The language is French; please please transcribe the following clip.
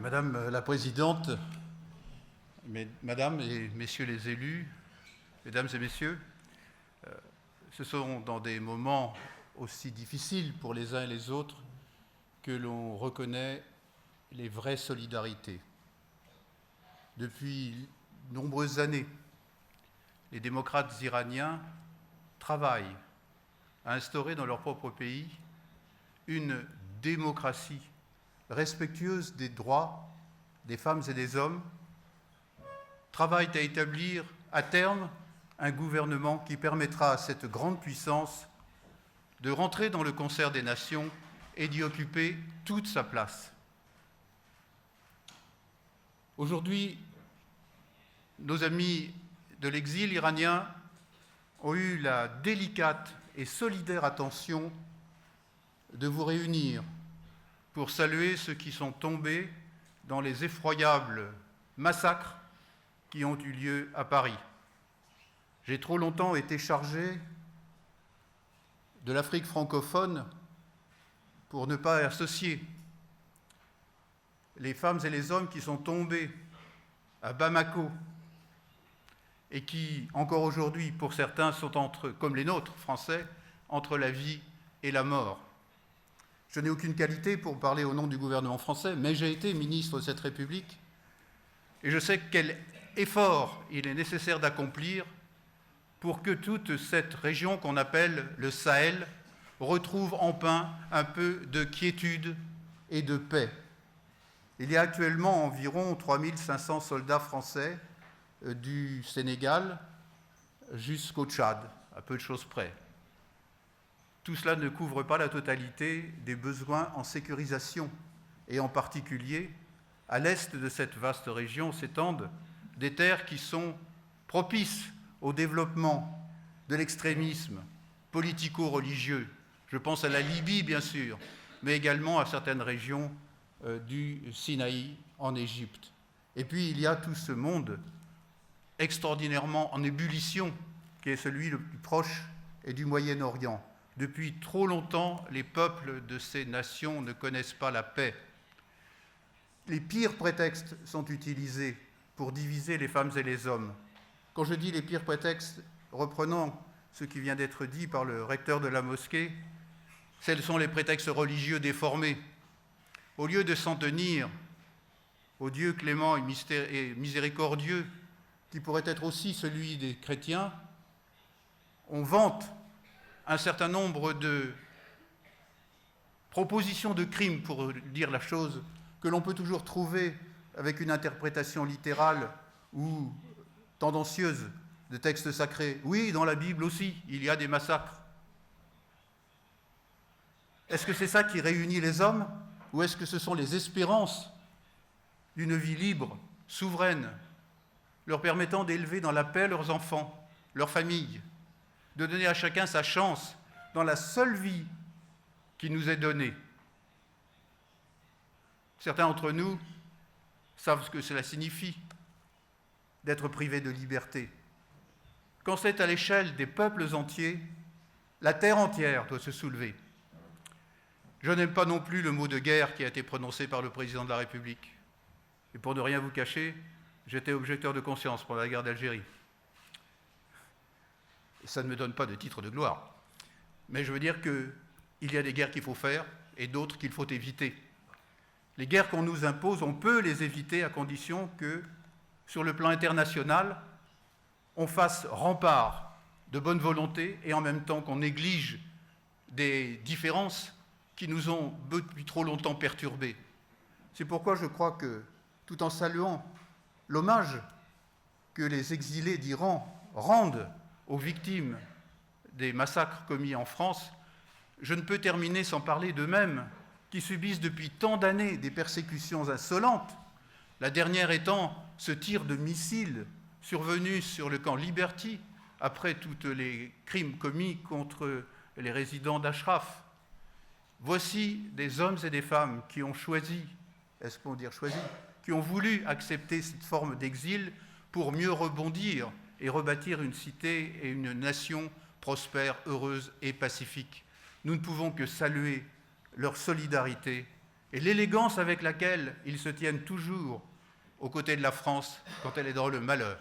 Madame la Présidente, Madame et Messieurs les élus, Mesdames et Messieurs, ce sont dans des moments aussi difficiles pour les uns et les autres que l'on reconnaît les vraies solidarités. Depuis de nombreuses années, les démocrates iraniens travaillent à instaurer dans leur propre pays une démocratie respectueuse des droits des femmes et des hommes, travaillent à établir à terme un gouvernement qui permettra à cette grande puissance de rentrer dans le concert des nations et d'y occuper toute sa place. Aujourd'hui, nos amis de l'exil iranien ont eu la délicate et solidaire attention de vous réunir pour saluer ceux qui sont tombés dans les effroyables massacres qui ont eu lieu à Paris. J'ai trop longtemps été chargé de l'Afrique francophone pour ne pas associer les femmes et les hommes qui sont tombés à Bamako et qui, encore aujourd'hui, pour certains, sont comme les nôtres, Français, entre la vie et la mort. Je n'ai aucune qualité pour parler au nom du gouvernement français, mais j'ai été ministre de cette République et je sais quel effort il est nécessaire d'accomplir pour que toute cette région qu'on appelle le Sahel retrouve enfin un peu de quiétude et de paix. Il y a actuellement environ 3500 soldats français du Sénégal jusqu'au Tchad, à peu de choses près. Tout cela ne couvre pas la totalité des besoins en sécurisation et en particulier, à l'est de cette vaste région s'étendent des terres qui sont propices au développement de l'extrémisme politico-religieux. Je pense à la Libye, bien sûr, mais également à certaines régions du Sinaï en Égypte. Et puis il y a tout ce monde extraordinairement en ébullition qui est celui le plus proche et du Moyen-Orient. Depuis trop longtemps, les peuples de ces nations ne connaissent pas la paix. Les pires prétextes sont utilisés pour diviser les femmes et les hommes. Quand je dis les pires prétextes, reprenons ce qui vient d'être dit par le recteur de la mosquée, ce sont les prétextes religieux déformés. Au lieu de s'en tenir au Dieu clément et miséricordieux, qui pourrait être aussi celui des chrétiens, on vante un certain nombre de propositions de crimes, pour dire la chose, que l'on peut toujours trouver avec une interprétation littérale ou tendancieuse de textes sacrés. Oui, dans la Bible aussi, il y a des massacres. Est-ce que c'est ça qui réunit les hommes, ou est-ce que ce sont les espérances d'une vie libre, souveraine, leur permettant d'élever dans la paix leurs enfants, leurs familles, de donner à chacun sa chance dans la seule vie qui nous est donnée. Certains d'entre nous savent ce que cela signifie d'être privé de liberté. Quand c'est à l'échelle des peuples entiers, la terre entière doit se soulever. Je n'aime pas non plus le mot de guerre qui a été prononcé par le président de la République. Et pour ne rien vous cacher, j'étais objecteur de conscience pendant la guerre d'Algérie. Ça ne me donne pas de titre de gloire. Mais je veux dire qu'il y a des guerres qu'il faut faire et d'autres qu'il faut éviter. Les guerres qu'on nous impose, on peut les éviter à condition que, sur le plan international, on fasse rempart de bonne volonté et en même temps qu'on néglige des différences qui nous ont depuis trop longtemps perturbés. C'est pourquoi je crois que, tout en saluant l'hommage que les exilés d'Iran rendent aux victimes des massacres commis en France, je ne peux terminer sans parler d'eux-mêmes qui subissent depuis tant d'années des persécutions insolentes, la dernière étant ce tir de missiles survenu sur le camp Liberty après tous les crimes commis contre les résidents d'Ashraf. Voici des hommes et des femmes qui ont choisi, est-ce qu'on peut dire choisi, qui ont voulu accepter cette forme d'exil pour mieux rebondir et rebâtir une cité et une nation prospère, heureuse et pacifique. Nous ne pouvons que saluer leur solidarité et l'élégance avec laquelle ils se tiennent toujours aux côtés de la France quand elle est dans le malheur.